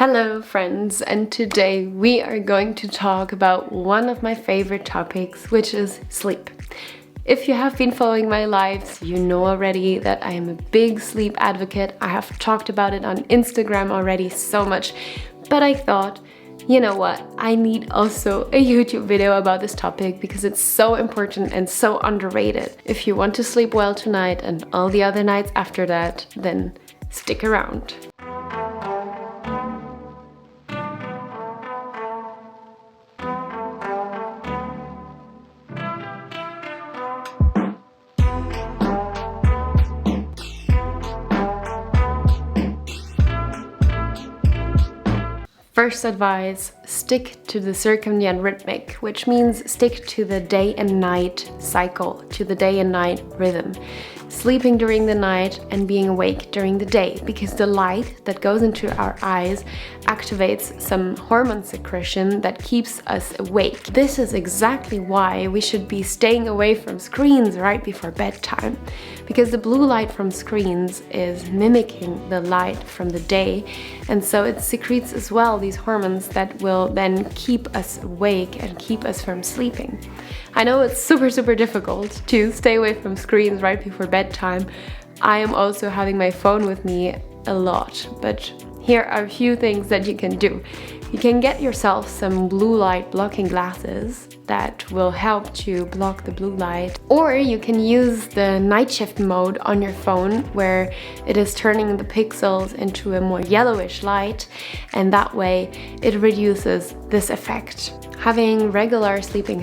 Hello friends, and today we are going to talk about one of my favorite topics, which is sleep. If you have been following my lives, you know already that I am a big sleep advocate. I have talked about it on Instagram already so much, but I thought, you know what, I need also a YouTube video about this topic because it's so important and so underrated. If you want to sleep well tonight and all the other nights after that, then stick around. First advice, stick to the circadian rhythmic, which means stick to the day and night cycle, to the day and night rhythm. Sleeping during the night and being awake during the day, because the light that goes into our eyes activates some hormone secretion that keeps us awake. This is exactly why we should be staying away from screens right before bedtime, because the blue light from screens is mimicking the light from the day, and so it secretes as well these hormones that will then keep us awake and keep us from sleeping. I know it's super difficult to stay away from screens right before bedtime. I am also having my phone with me a lot, but here are a few things that you can do. You can get yourself some blue light blocking glasses that will help to block the blue light, or you can use the night shift mode on your phone where it is turning the pixels into a more yellowish light, and that way it reduces this effect. Having regular sleeping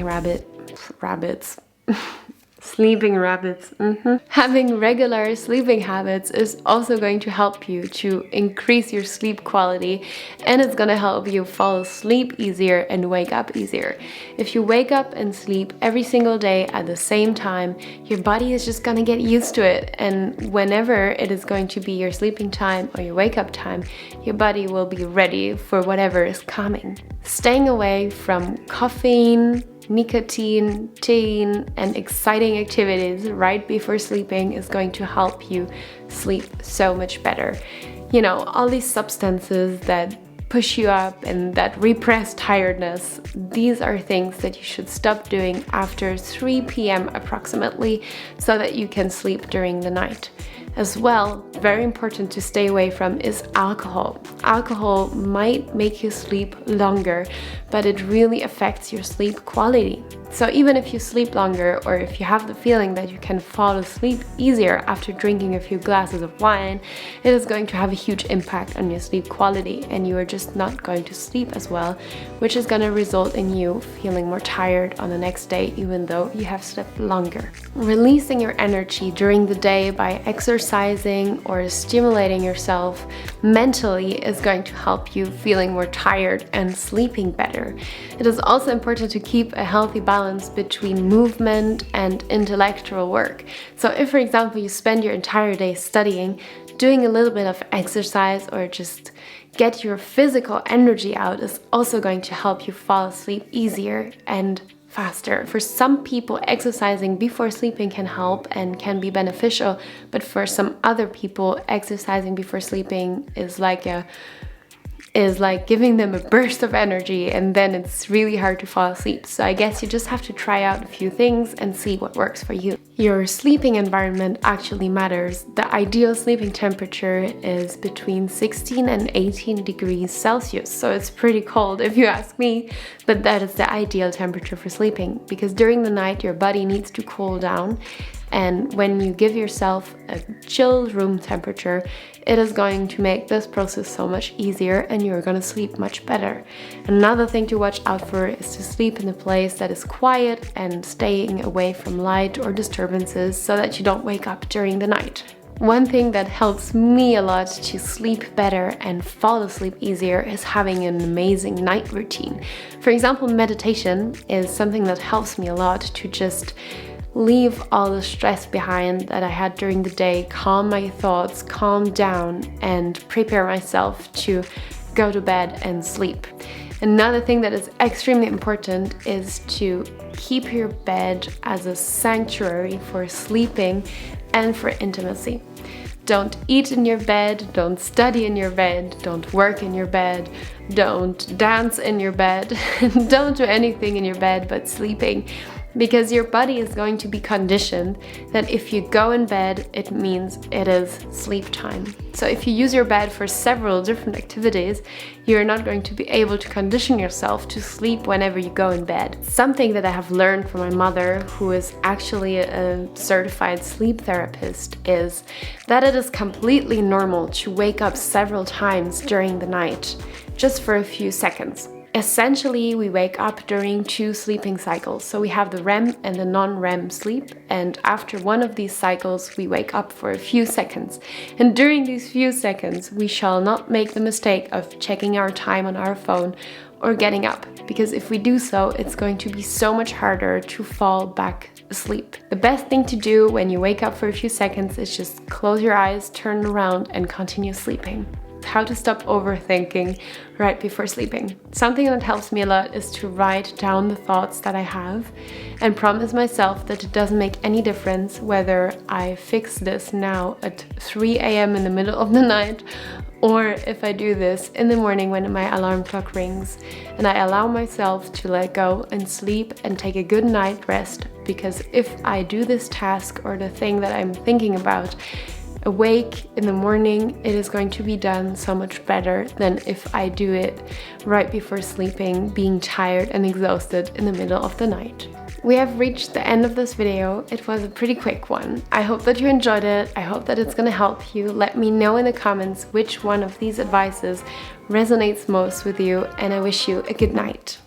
Having regular sleeping habits is also going to help you to increase your sleep quality, and it's going to help you fall asleep easier and wake up easier. If you wake up and sleep every single day at the same time, your body is just going to get used to it, and whenever it is going to be your sleeping time or your wake up time, your body will be ready for whatever is coming. Staying away from caffeine, nicotine, teen, and exciting activities right before sleeping is going to help you sleep so much better. You know, all these substances that push you up and that repress tiredness, these are things that you should stop doing after 3 p.m. approximately, so that you can sleep during the night. As well, very important to stay away from is alcohol. Alcohol might make you sleep longer, but it really affects your sleep quality. So even if you sleep longer, or if you have the feeling that you can fall asleep easier after drinking a few glasses of wine, it is going to have a huge impact on your sleep quality, and you are just not going to sleep as well, which is going to result in you feeling more tired on the next day, even though you have slept longer. Releasing your energy during the day by exercising or stimulating yourself mentally is going to help you feeling more tired and sleeping better. It is also important to keep a healthy balance between movement and intellectual work. So if, for example, you spend your entire day studying, doing a little bit of exercise or just get your physical energy out is also going to help you fall asleep easier and faster. For some people, exercising before sleeping can help and can be beneficial, but for some other people, exercising before sleeping is like giving them a burst of energy, and then it's really hard to fall asleep. So I guess you just have to try out a few things and see what works for you. Your sleeping environment actually matters. The ideal sleeping temperature is between 16 and 18 degrees Celsius, so it's pretty cold if you ask me, but that is the ideal temperature for sleeping, because during the night your body needs to cool down, and when you give yourself a chilled room temperature, it is going to make this process so much easier and you're going to sleep much better. Another thing to watch out for is to sleep in a place that is quiet and staying away from light or disturbances so that you don't wake up during the night. One thing that helps me a lot to sleep better and fall asleep easier is having an amazing night routine. For example, meditation is something that helps me a lot to just leave all the stress behind that I had during the day, calm my thoughts, calm down, and prepare myself to go to bed and sleep. Another thing that is extremely important is to keep your bed as a sanctuary for sleeping and for intimacy. Don't eat in your bed, don't study in your bed, don't work in your bed, don't dance in your bed, don't do anything in your bed but sleeping. Because your body is going to be conditioned that if you go in bed, it means it is sleep time. So if you use your bed for several different activities, you're not going to be able to condition yourself to sleep whenever you go in bed. Something that I have learned from my mother, who is actually a certified sleep therapist, is that it is completely normal to wake up several times during the night, just for a few seconds. Essentially, we wake up during 2 sleeping cycles. So we have the REM and the non-REM sleep, and after one of these cycles, we wake up for a few seconds. And during these few seconds, we shall not make the mistake of checking our time on our phone or getting up, because if we do so, it's going to be so much harder to fall back asleep. The best thing to do when you wake up for a few seconds is just close your eyes, turn around, and continue sleeping. How to stop overthinking right before sleeping. Something that helps me a lot is to write down the thoughts that I have and promise myself that it doesn't make any difference whether I fix this now at 3 a.m. in the middle of the night, or if I do this in the morning when my alarm clock rings, and I allow myself to let go and sleep and take a good night rest. Because if I do this task or the thing that I'm thinking about awake in the morning, it is going to be done so much better than if I do it right before sleeping, being tired and exhausted in the middle of the night. We have reached the end of this video. It was a pretty quick one. I hope that you enjoyed it. I hope that it's going to help you. Let me know in the comments which one of these advices resonates most with you, and I wish you a good night.